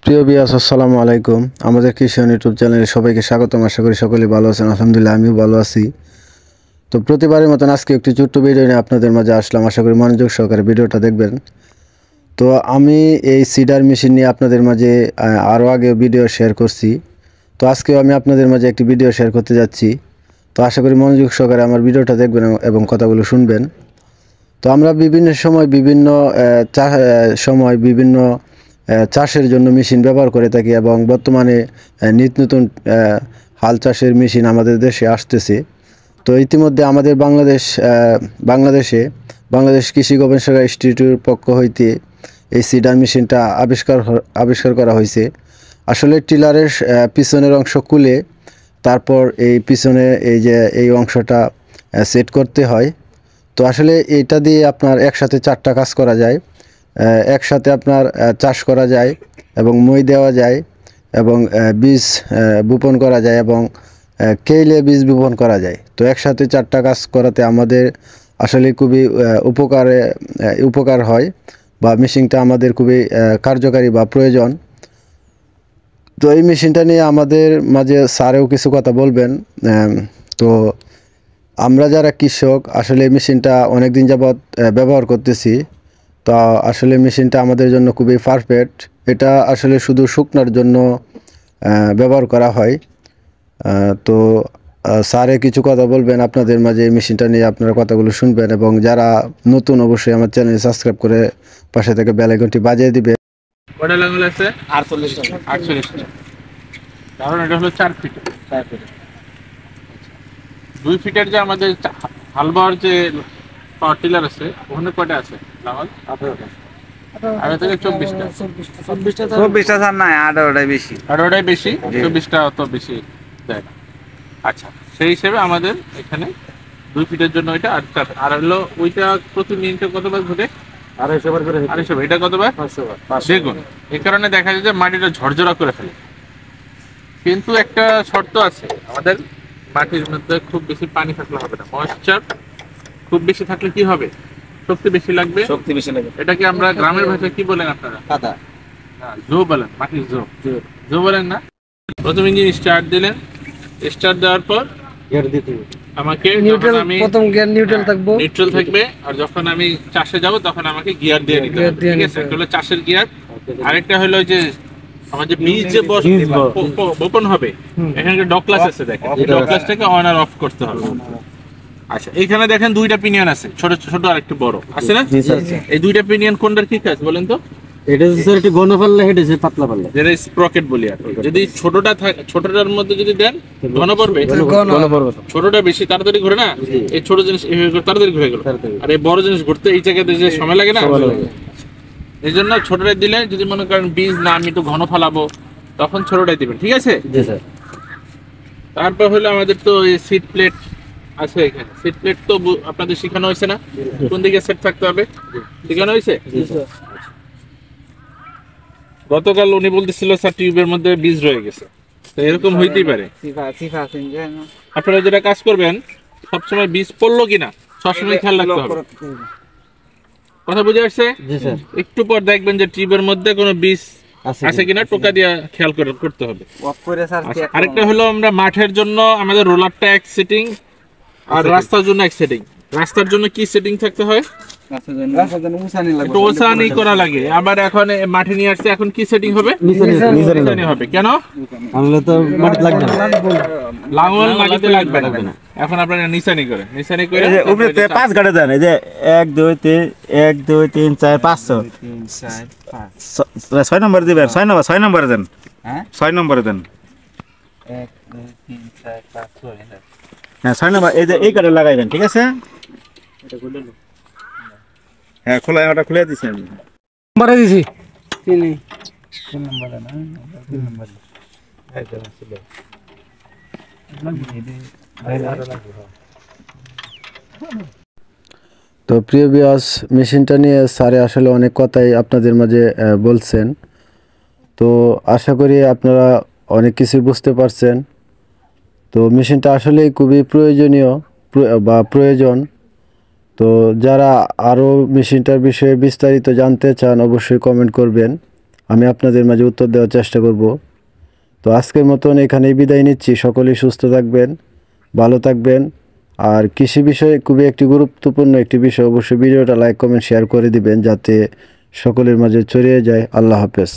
প্রিয় ভিউয়ার্স আসসালামু আলাইকুম। আমাদের কৃষি ইউটিউব চ্যানেলে সবাইকে স্বাগতম। আশা করি সকলেই ভালো আছেন। আলহামদুলিল্লাহ আমিও ভালো আছি। তো প্রতিবারের মতন আজকে একটি ছোট্ট ভিডিও নিয়ে আপনাদের মাঝে আসলাম। আশা করি মনোযোগ সহকারে ভিডিওটা দেখবেন। তো আমি এই সিডার মেশিন নিয়ে আপনাদের মাঝে আরও আগে ভিডিও শেয়ার করছি। তো আজকেও আমি আপনাদের মাঝে একটি ভিডিও শেয়ার করতে যাচ্ছি। তো আশা করি মনোযোগ সহকারে আমার ভিডিওটা দেখবেন এবং কথাগুলো শুনবেন। তো আমরা বিভিন্ন সময় বিভিন্ন চাষের জন্য মেশিন ব্যবহার করে থাকি এবং বর্তমানে নিত্য নতুন হাল চাষের মেশিন আমাদের দেশে আসতেছে। তো ইতিমধ্যে আমাদের বাংলাদেশ কৃষি গবেষণা ইনস্টিটিউটের পক্ষ হইতে এই সিডার মেশিনটা আবিষ্কার করা হয়েছে। আসলে টিলারের পিছনের অংশ খুলে তারপর এই পিছনে এই অংশটা সেট করতে হয়। তো আসলে এটা দিয়ে আপনার একসাথে 4টা কাজ করা যায়। একসাথে আপনার চাষ করা যায় এবং মই দেওয়া যায় এবং বীজ বপন করা যায় এবং কেইলে বীজ বপন করা যায়। তো একসাথে 4টা কাজ করাতে আমাদের আসলে খুবই উপকার হয় বা মেশিনটা আমাদের খুবই কার্যকারী বা প্রয়োজন। তো এই মেশিনটা নিয়ে আমাদের মাঝে স্যারেও কিছু কথা বলবেন। তো আমরা যারা কৃষক আসলে মেশিনটা অনেক দিন যাবৎ ব্যবহার করতেছি। তো আসলে মেশিনটা আমাদের জন্য খুবই পারফেক্ট। এটা আসলে শুধু শুকনার জন্য ব্যবহার করা হয়। তো স্যারে কিছু কথা বলবেন আপনাদের মাঝে। এই মেশিনটা নিয়ে আপনারা কথাগুলো শুনবেন এবং যারা নতুন অবশ্যই আমার চ্যানেল সাবস্ক্রাইব করে পাশে থেকে বেল আইকনটি বাজিয়ে দিবে। কয়টা লাঙ্গল আছে? 48টা। কারণ এটা হলো 4 ফিট। 2 ফিটের যে আমাদের হাল বাওয়ার যে পাওয়ার টিলার আছে ওখানে কয়টা আছে লাঙ্গল? 18টা। 18 থেকে 24টা স্যার নাই, 18টাই বেশি। 18টাই বেশি, 24টা অত বেশি দেয় না। আচ্ছা, সেই হিসেবে আমাদের এখানে 2 ফিটের জন্য ওইটা আর হলো ওইটা প্রতি মিনিটে কতবার ঘুরে? 250 বার করে। 250, এটা কতবার? 500 বার। দেখুন, এই কারণে দেখা যায় যে মাটিটা ঝরঝরা করে ফেলে। কিন্তু একটা শর্ত আছে, আমাদের মাটির মধ্যে খুব বেশি পানি থাকলে হবে না। ময়েশ্চার খুব বেশি থাকলে কি হবে? শক্তি বেশি লাগবে। এটাকে আমরা গ্রামের ভাষায় কি বলেন আপনারা? কাদা। না, জো বলেন, মাটির জো বলেন না। প্রথম ইঞ্জিন স্টার্ট দিলেন, স্টার্ট দেওয়ার পর আমাকে নিউট্রাল থাকবে, আর যখন আমি চাষে যাব তখন আমাকে গিয়ার দিয়ে নিতে হবে। ঠিক আছে, একটা হলো চাষের গিয়ার, আরেকটা হলো যে আমার যে বীজ যে বপন হবে এখানে ডকলাস আছে, দেখেন এই ডকলাসটাকে অন আর অফ করতে হবে। আচ্ছা, এখানে দেখেন 2টা পিনিয়ন আছে, ছোট ছোট আর একটু বড় আছে না? এই 2টা পিনিয়ন কোনটার কি কাজ বলেন তো? এটা স্যার একটু ঘন পাল্লা, এটা হচ্ছে পাতলা পাল্লা, যেটা স্প্রকেট বলি। আর যদি ছোটটার মধ্যে যদি দেন ঘন পড়বে, ছোটটা বেশি তাড়াতাড়ি ঘুরে না, এই ছোট জিনিস এইভাবে তাড়াতাড়ি ঘুরে গেল, আর এই বড় জিনিস ঘুরতে এই জায়গাতে যে সময় লাগে না, এই জন্য ছোটটাই দিলে, যদি মনে করেন বীজ না আমি একটু ঘন ফেলাবো তখন ছোটটাই দিবেন। ঠিক আছে। তারপর হলো আমাদের তো এই সিট প্লেট আছে। এখানে সিট প্লেট তো আপনাদের শেখানো হয়েছে না, কোন দিকে সেট থাকতে হবে শেখানো হয়েছে? গতকাল উনি বলতেছিল স্যার টিউবের মধ্যে বীজ রয়ে গেছে। তো এরকম হইতেই পারে। আপনারা যেটা কাজ করবেন, সবসময় বীজ পড়লো কিনা সবসময় খেয়াল রাখতে হবে। কথা বুঝে আসছে? একটু পর দেখবেন যে টিউবের মধ্যে কোনো বীজ আছে কিনা টোকা দিয়ে খেয়াল করতে হবে। আরেকটা হলো, আমরা মাঠের জন্য আমাদের রোলারটা এক সেটিং আর রাস্তার জন্য এক সেটিং। রাস্তার জন্য কি সেটিং থাকতে হয়? ওসানি করা লাগে। আবার এখন মাঠে নিয়ে আসছে, এখন কি সেটিং হবে? নিচানি হবে। কেন? লাঙ্গল মাটিতে লাগবে না। এখন আপনারা নিচানি করে উপরে 5 গাড়ি দেন। এই যে 1 2 3 1 2 3 4 5 6 নম্বর দিবেন। 6 নম্বর দেন। হ্যাঁ, 6 নম্বর দেন। 1 2 3 4 5 6। হ্যাঁ, 6 নম্বর এই যে এই গাড়ি লাগাই দেন। ঠিক আছে, এটা খুলে লো। হ্যাঁ, খোলা, এটা খুলে দিছি আমি। নম্বরে দিছি। 3 নম্বরে না, 3 নম্বরে। এটা ছিল। তো প্রিয় ভিউয়ার্স, মেশিনটা নিয়ে স্যারে আসলে অনেক কথাই আপনাদের মাঝে বলছেন। তো আশা করি আপনারা অনেক কিছু বুঝতে পারছেন। তো মেশিনটা আসলেই খুবই প্রয়োজন। তো যারা আরও মেশিনটার বিষয়ে বিস্তারিত জানতে চান অবশ্যই কমেন্ট করবেন। আমি আপনাদের মাঝে উত্তর দেওয়ার চেষ্টা করব। তো আজকের মতন এখানেই বিদায় নিচ্ছি। সকলেই সুস্থ থাকবেন, ভালো থাকবেন। আর কৃষি বিষয়ে খুবই একটি গুরুত্বপূর্ণ একটি বিষয়, অবশ্যই ভিডিওটা লাইক কমেন্ট শেয়ার করে দিবেন যাতে সকলের মাঝে ছড়িয়ে যায়। আল্লাহ হাফেজ।